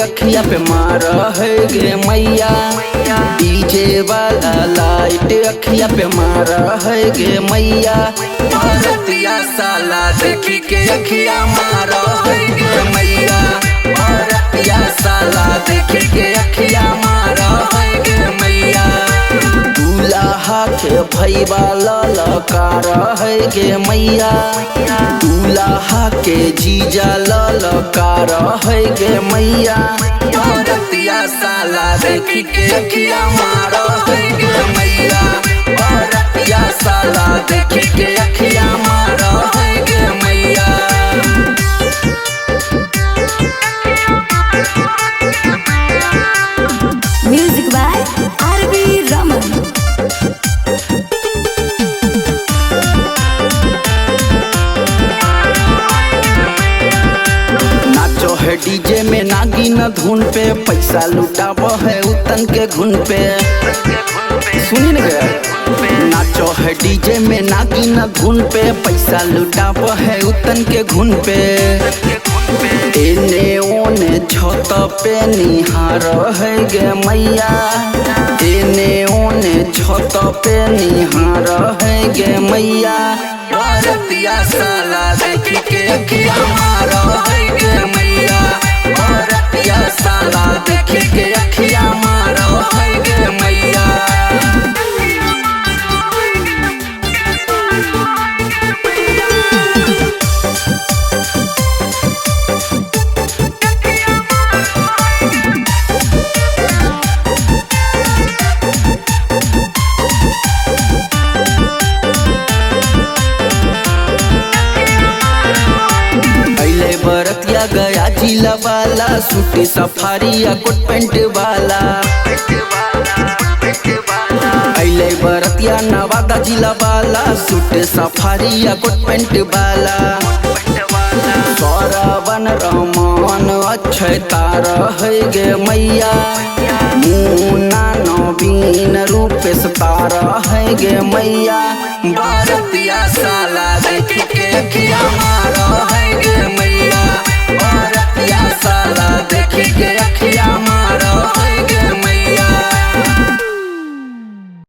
अखिया पे मार है गे मैया। डीजे वाला लाइट अखिया पे मार है गे मैया। औरतिया साला देखी के अखिया मार है गे मैया। औरतिया साला देखी के अखिया मार है गे मैया। दूल्हा के भैया ललकार है गे मैया। दूल्हा के जीजा ललकार है गे मैया। औरतिया साला देखी के अखिया मारो है गे मैया। औरतिया साला देखी के अखिया मारो है गे मैया। Music by RV Raman. नाचो है डीजे में नागिन धुन पे, पैसा लुटाबो है उतन के घुन पे। सुनी न गया। नाचो है डीजे में नागिन धुन पे, पैसा लुटाबो है उतन के घुन पे। एने ओने छत पे निहार है गे मैया। एने ओने छत पे निहार है गे मैया। औरतिया साला देखी के अखिया मारो है गे मैया। औरतिया साला देखी के अखिया मारो है गे मैया। बरतिया गया जिला वाला, सूटी सफारी या कोट पेंट वाला। अले बरतिया नवादा जिला वाला, सूट सफारी या कोट पेंट वाला। सौरवन रमन अक्षय तार है गे मैया। मुन्ना नवीन रूपेश तार है गे मैया। बरतिया साला देखी के अखिया मारो है गे